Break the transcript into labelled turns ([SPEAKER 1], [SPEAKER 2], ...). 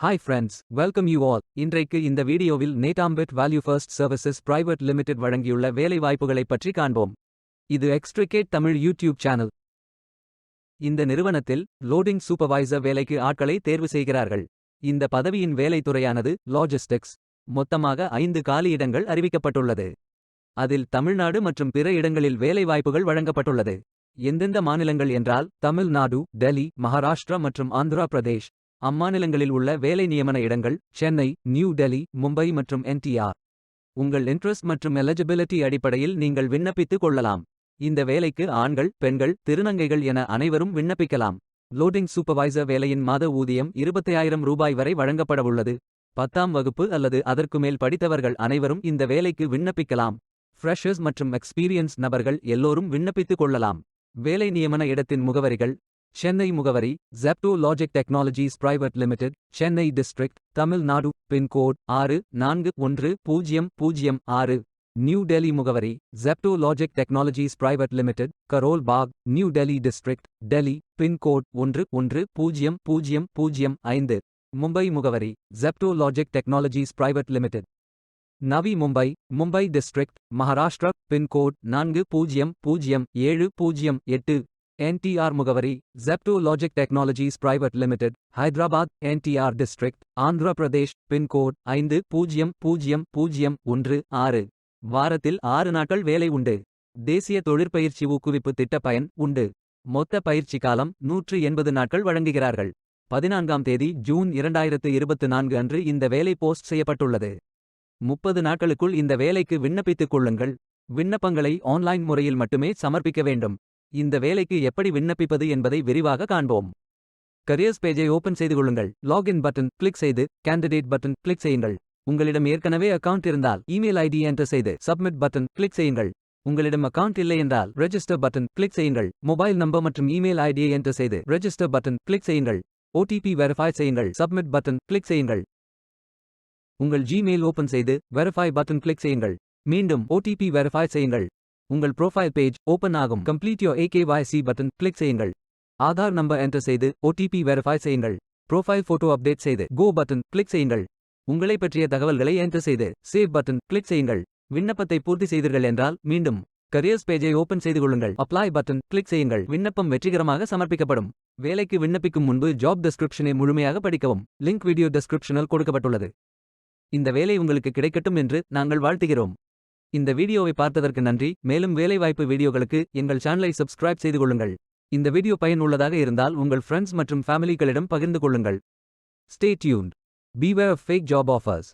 [SPEAKER 1] Hi friends, welcome you all. இன்றைக்கு இந்த வீடியோவில் நேட்டாம்பெட் value first services private limited வழங்கியுள்ள வேலை வாய்ப்புகளைப் பற்றி காண்போம். இது எக்ஸ்ட்ரிகேட் தமிழ் யூடியூப் சேனல். இந்த நிறுவனத்தில் லோடிங் சூப்பர்வைசர் வேலைக்கு ஆட்களை தேர்வு செய்கிறார்கள். இந்த பதவியின் வேலைத்துறையானது லாஜிஸ்டிக்ஸ். மொத்தமாக 5 காலி இடங்கள் அறிவிக்கப்பட்டுள்ளது. அதில் தமிழ்நாடு மற்றும் பிற இடங்களில் வேலை வாய்ப்புகள் வழங்கப்பட்டுள்ளது. எந்தெந்த மாநிலங்கள் என்றால் தமிழ்நாடு, டெல்லி, மகாராஷ்டிரா மற்றும் ஆந்திரா பிரதேஷ். அம்மாநிலங்களில் உள்ள வேலை நியமன இடங்கள் சென்னை, நியூ டெல்லி, மும்பை மற்றும் என்டிஆர். உங்கள் இன்ட்ரெஸ்ட் மற்றும் எலிஜிபிலிட்டி அடிப்படையில் நீங்கள் விண்ணப்பித்துக் கொள்ளலாம். இந்த வேலைக்கு ஆண்கள், பெண்கள், திருநங்கைகள் என அனைவரும் விண்ணப்பிக்கலாம். லோடிங் சூப்பர்வைசர் வேலையின் மாத ஊதியம் 25,000 ரூபாய் வரை வழங்கப்படவுள்ளது. 10ஆம் வகுப்பு அல்லது அதற்கு மேல் படித்தவர்கள் அனைவரும் இந்த வேலைக்கு விண்ணப்பிக்கலாம். ஃப்ரெஷர்ஸ் மற்றும் எக்ஸ்பீரியன்ஸ் நபர்கள் எல்லோரும் விண்ணப்பித்துக் கொள்ளலாம். வேலை நியமன இடத்தின் முகவரிகள்: சென்னை முகவரி Zepto logic technologies private limited, Chennai district, Tamil Nadu. Pincode 641006. New Delhi முகவரி Zepto logic technologies private limited, Karol Bagh, new Delhi district, Delhi. Pincode 110005. Mumbai முகவரி Zepto logic technologies private limited, Navi Mumbai, Mumbai district, Maharashtra. Pincode 400708. NTR முகவரி Zepto logic technologies private limited, Hyderabad, NTR district, Andhra Pradesh. Pincode 500016. வாரத்தில் 6 நாட்கள் வேலை உண்டு. தேசிய தொழிற்பயிற்சி ஊக்குவிப்பு திட்ட பயன் உண்டு. மொத்த பயிற்சி காலம் 180 நாட்கள் வழங்குகிறார்கள். 14ஆம் தேதி ஜூன் 2024 அன்று இந்த வேலை போஸ்ட் செய்யப்பட்டுள்ளது. 30 நாட்களுக்குள் இந்த வேலைக்கு விண்ணப்பித்துக் கொள்ளுங்கள். விண்ணப்பங்களை ஆன்லைன் முறையில் மட்டுமே சமர்ப்பிக்க வேண்டும். இந்த வேலைக்கு எப்படி விண்ணப்பிப்பது என்பதை விரிவாக காண்போம். கரியர்ஸ் பேஜை ஓபன் செய்து கொள்ளுங்கள். லாகின் பட்டன் கிளிக் செய்து கேண்டிடேட் பட்டன் கிளிக் செய்யுங்கள். உங்களிடம் ஏற்கனவே அக்கவுண்ட் இருந்தால் இமெயில் ஐடி என்டர் செய்து சப்மிட் பட்டன் கிளிக் செய்யுங்கள். உங்களிடம் அக்கவுண்ட் இல்லை என்றால் ரெஜிஸ்டர் பட்டன் கிளிக் செய்யுங்கள். மொபைல் நம்பர் மற்றும் இமெயில் ஐடியை என்டர் செய்து ரெஜிஸ்டர் பட்டன் கிளிக் செய்யுங்கள். OTP வெரிஃபை செய்யுங்கள். சப்மிட் பட்டன் கிளிக் செய்யுங்கள். உங்கள் ஜிமெயில் ஓபன் செய்து வெரிஃபை பட்டன் கிளிக் செய்யுங்கள். மீண்டும் OTP வெரிஃபை செய்யுங்கள். உங்கள் ப்ரொஃபைல் பேஜ் ஓபன் ஆகும். Complete your AKYC button click செய்யுங்கள். ஆதார் நம்பர் என்டர் செய்து OTP வெரிஃபை செய்யுங்கள். ப்ரொஃபைல் போட்டோ அப்டேட் செய்து கோ பட்டன் கிளிக் செய்யுங்கள். உங்களை பற்றிய தகவல்களை என்டர் செய்து சேவ் பட்டன் கிளிக் செய்யுங்கள். விண்ணப்பத்தை பூர்த்தி செய்தீர்கள் என்றால் மீண்டும் கரியர்ஸ் பேஜை ஓபன் செய்து கொள்ளுங்கள். அப்ளை பட்டன் கிளிக் செய்யுங்கள். விண்ணப்பம் வெற்றிகரமாக சமர்ப்பிக்கப்படும். வேலைக்கு விண்ணப்பிக்கும் முன்பு ஜாப் டெஸ்கிரிப்ஷனை முழுமையாக படிக்கவும். லிங்க் வீடியோ டெஸ்கிரிப்ஷனில் கொடுக்கப்பட்டுள்ளது. இந்த வேலை உங்களுக்கு கிடைக்கட்டும் என்று நாங்கள் வாழ்த்துகிறோம். இந்த வீடியோவை பார்த்ததற்கு நன்றி. மேலும் வேலைவாய்ப்பு வீடியோகளுக்கு எங்கள் சேனலை சப்ஸ்கிரைப் செய்து கொள்ளுங்கள். இந்த வீடியோ பயனுள்ளதாக இருந்தால் உங்கள் ஃப்ரெண்ட்ஸ் மற்றும் ஃபேமிலிகளிடம் பகிர்ந்து கொள்ளுங்கள். Stay tuned. Beware of fake job offers.